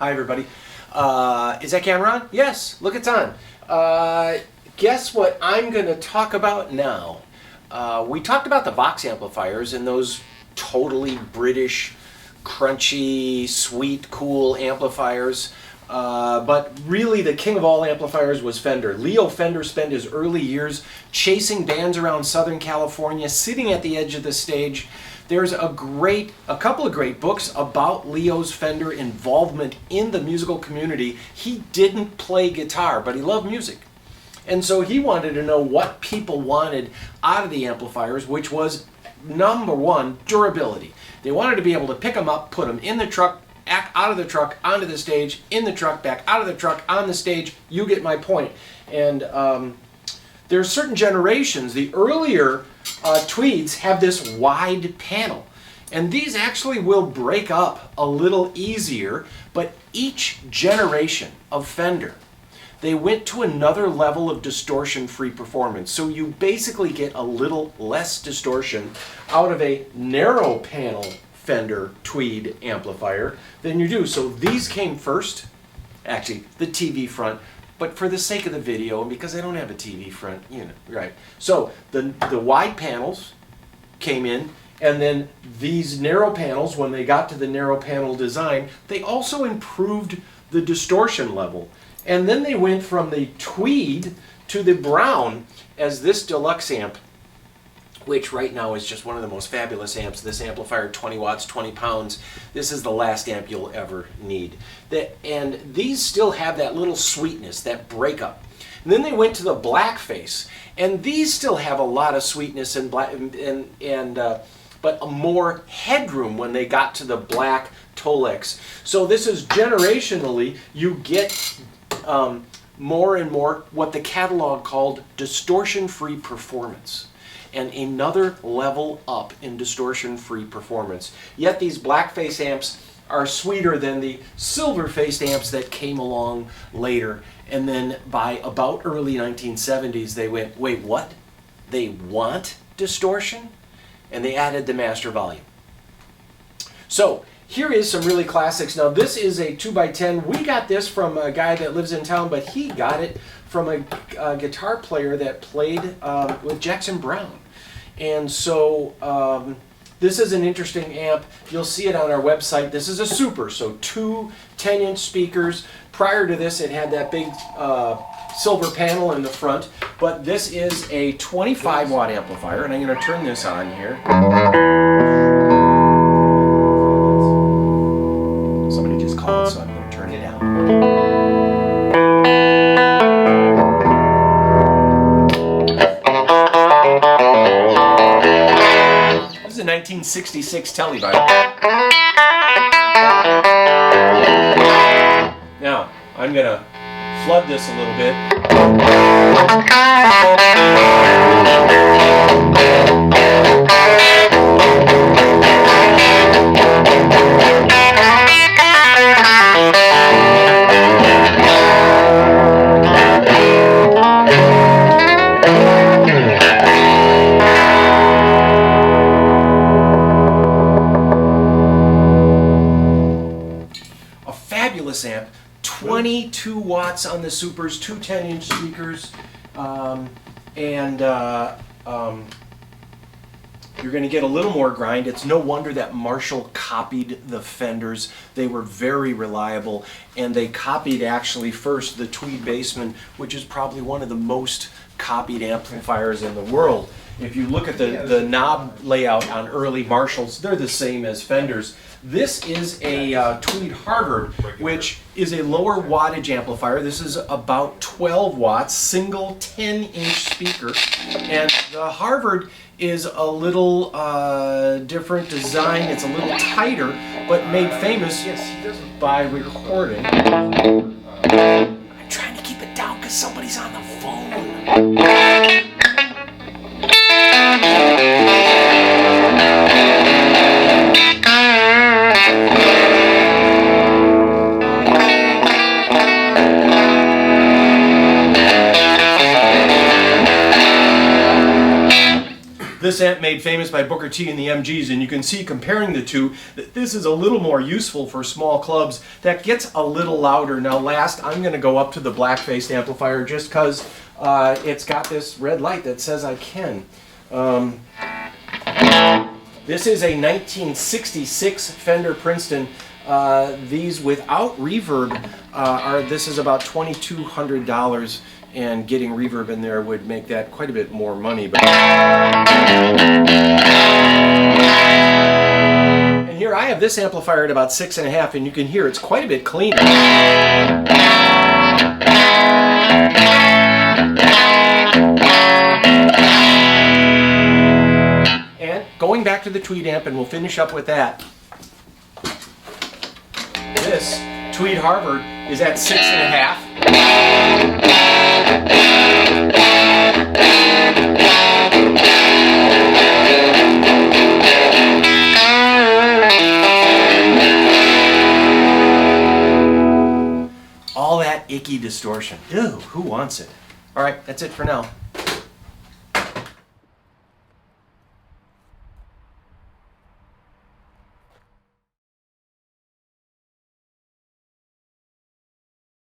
Hi everybody. Is that camera on? Yes, look, it's on. Guess what I'm going to talk about now? We talked about the Vox amplifiers and those totally British, crunchy, sweet, cool amplifiers. But really the king of all amplifiers was Fender. Leo Fender spent his early years chasing bands around Southern California, sitting at the edge of the stage. There's a couple of great books about Leo's Fender involvement in the musical community. He didn't play guitar, but he loved music. And so he wanted to know what people wanted out of the amplifiers, which was, number one, durability. They wanted to be able to pick them up, put them in the truck, out of the truck, onto the stage, in the truck, back out of the truck, on the stage. You get my point. And there are certain generations. The earlier tweeds have this wide panel. And these actually will break up a little easier, but each generation of Fender, they went to another level of distortion-free performance. So you basically get a little less distortion out of a narrow panel Fender tweed amplifier than you do. So these came first, actually the TV front, but for the sake of the video and because I don't have a TV front, you know, right. So the wide panels came in, and then these narrow panels, when they got to the narrow panel design, they also improved the distortion level. And then they went from the tweed to the brown as this deluxe amp, which right now is just one of the most fabulous amps. This amplifier, 20 watts, 20 pounds. This is the last amp you'll ever need. And these still have that little sweetness, that breakup. And then they went to the black face, and these still have a lot of sweetness and black, but a more headroom when they got to the black Tolex. So this is generationally, you get more and more what the catalog called distortion-free performance, and another level up in distortion-free performance. Yet these black-face amps are sweeter than the silver-faced amps that came along later. And then by about early 1970s, they went, wait, what? They want distortion? And they added the master volume. So here is some really classics. Now this is a 2x10. We got this from a guy that lives in town, but he got it from a guitar player that played with Jackson Browne. And so this is an interesting amp. You'll see it on our website. This is a super, so two 10-inch speakers. Prior to this, it had that big silver panel in the front, but this is a 25-watt amplifier, and I'm going to turn this on here. Somebody just called, so I'm going to turn it down. This is a 1966 Televibe. Now, I'm going to flood this a little bit. A fabulous amp. 22 watts on the supers, two 10-inch speakers, you're going to get a little more grind. It's no wonder that Marshall copied the Fenders. They were very reliable, and they copied actually first the Tweed Bassman, which is probably one of the most copied amplifiers in the world. If you look at the knob layout on early Marshalls, they're the same as Fenders. This is a Tweed Harvard, which is a lower wattage amplifier. This is about 12 watts, single 10-inch speaker. And the Harvard is a little different design. It's a little tighter, but made famous by recording. I'm trying to keep it down because somebody's on the phone. this amp made famous by Booker T and the MGs, and you can see comparing the two that this is a little more useful for small clubs. That gets a little louder. Now last, I'm going to go up to the black-faced amplifier just because it's got this red light that says I can. This is a 1966 Fender Princeton. These without reverb this is about $2,200, and getting reverb in there would make that quite a bit more money. And here I have this amplifier at about 6.5, and you can hear it's quite a bit cleaner. And going back to the Tweed amp, and we'll finish up with that. This Tweed Harvard is at 6.5. All that icky distortion. Ew, who wants it? All right, that's it for now.